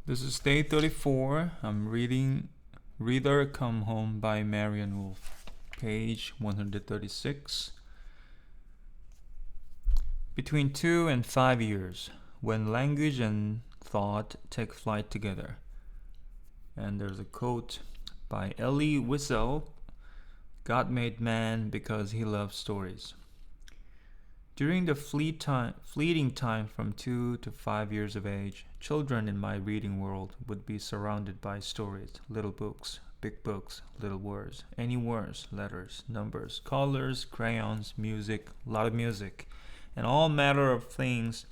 This is day 34. I'm reading Reader Come Home by Marian Woolf, page 136. Between 2 and 5 years, when language and thought take flight together. And there's a quote by Elie Wiesel: God made man because he loves stories. During the fleeting time from 2 to 5 years of age, children in my reading world would be surrounded by stories, little books, big books, little words, any words, letters, numbers, colors, crayons, music, a lot of music, and all manner of things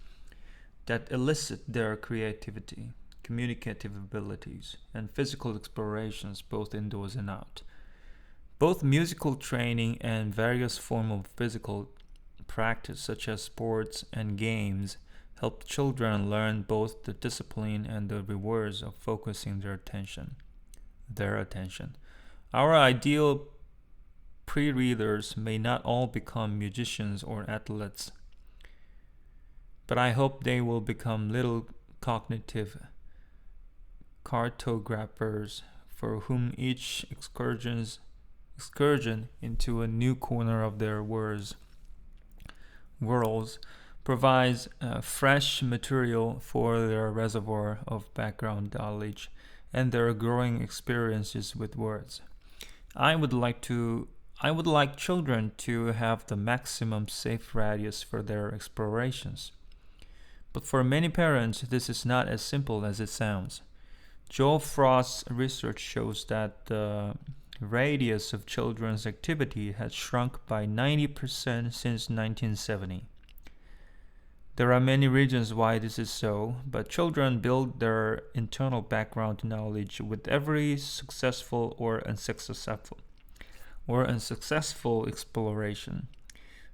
that elicit their creativity, communicative abilities, and physical explorations both indoors and out. Both musical training and various forms of physical practice such as sports and games help children learn both the discipline and the rewards of focusing their attention. Our ideal pre-readers may not all become musicians or athletes, but I hope they will become little cognitive cartographers for whom each excursion into a new corner of their worlds provides fresh material for their reservoir of background knowledge and their growing experiences with words. I would like children to have the maximum safe radius for their explorations. But for many parents, this is not as simple as it sounds. Joel Frost's research shows that the radius of children's activity has shrunk by 90% since 1970. There are many reasons why this is so, but children build their internal background knowledge with every successful or unsuccessful exploration,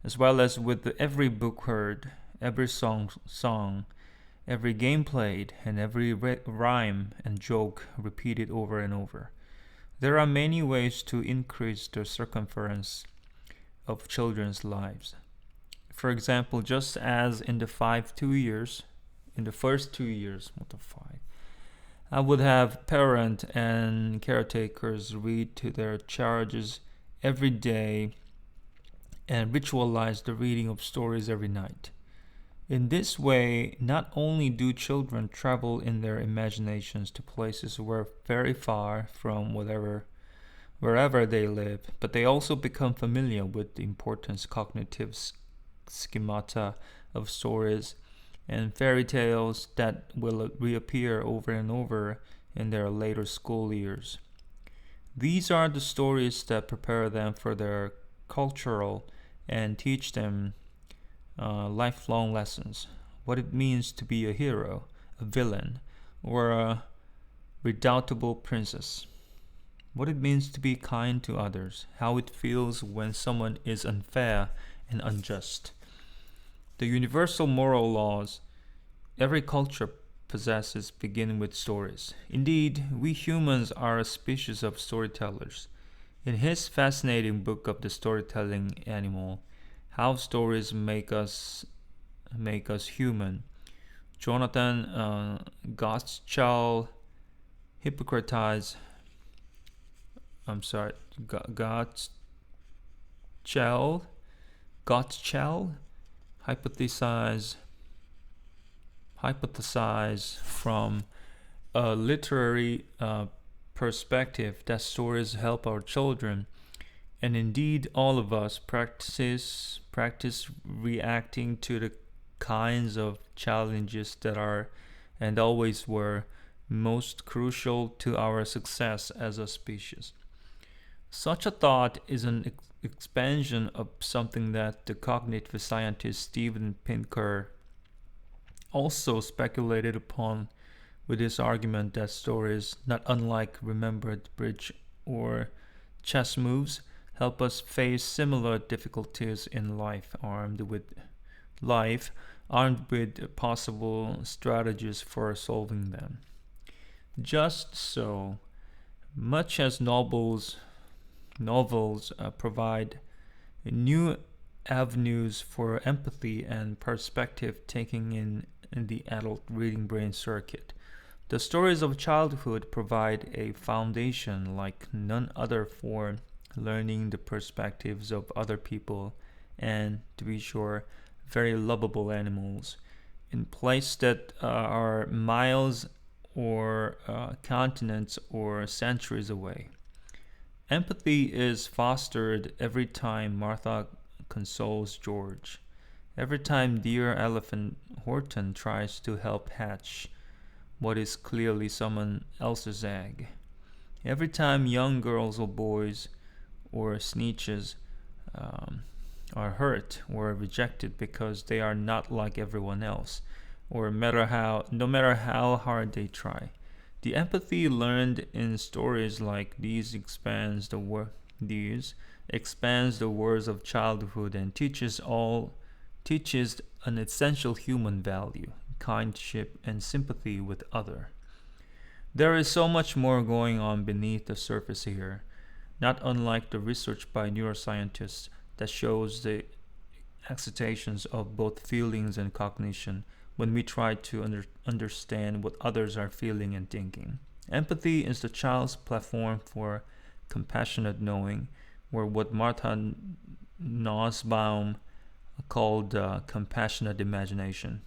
as well as with every book heard, every song, every game played, and every rhyme and joke repeated over and over. There are many ways to increase the circumference of children's lives. For example, just as in the first 2 years, I would have parents and caretakers read to their charges every day and ritualize the reading of stories every night. In this way, not only do children travel in their imaginations to places very far from wherever they live, but they also become familiar with the important cognitive schemata of stories and fairy tales that will reappear over and over in their later school years. These are the stories that prepare them for their cultural and teach them lifelong lessons. What it means to be a hero, a villain, or a redoubtable princess. What it means to be kind to others. How it feels when someone is unfair and unjust. The universal moral laws every culture possesses begin with stories. Indeed, we humans are a species of storytellers. In his fascinating book of the storytelling animal, How Stories Make Us Human, Jonathan Gottschall Hippocrates, Gottschall hypothesize from a literary perspective that stories help our children, and indeed all of us practice reacting to the kinds of challenges that are and always were most crucial to our success as a species. Such a thought is an expansion of something that the cognitive scientist Steven Pinker also speculated upon with his argument that stories, not unlike remembered bridge or chess moves, help us face similar difficulties in life armed with possible strategies for solving them. Just so, much as novels provide new avenues for empathy and perspective taking in the adult reading brain circuit. The stories of childhood provide a foundation like none other for learning the perspectives of other people and, to be sure, very lovable animals in places that are miles or continents or centuries away. Empathy is fostered every time Martha consoles George, every time dear elephant Horton tries to help hatch what is clearly someone else's egg, every time young girls or boys or snitches um, are hurt or rejected because they are not like everyone else, or no matter how hard they try. The empathy learned in stories like these expands the words of childhood and teaches an essential human value, kindship and sympathy with other. There is so much more going on beneath the surface here, not unlike the research by neuroscientists that shows the excitations of both feelings and cognition when we try to understand what others are feeling and thinking. Empathy is the child's platform for compassionate knowing, or what Martha Nussbaum called compassionate imagination.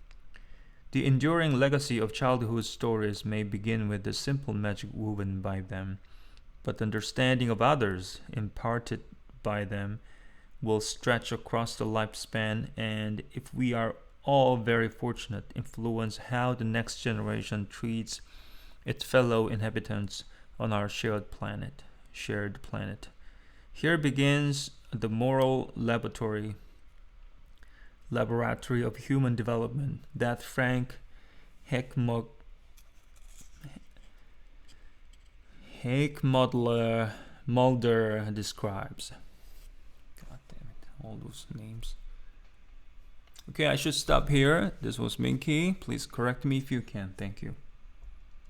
The enduring legacy of childhood stories may begin with the simple magic woven by them, but the understanding of others imparted by them will stretch across the lifespan and, if we are all very fortunate, influence how the next generation treats its fellow inhabitants on our shared planet. Here begins the moral laboratory of human development that Frank Mulder describes. God damn it, all those names. Okay, I should stop here. This was Minky. Please correct me if you can. Thank you.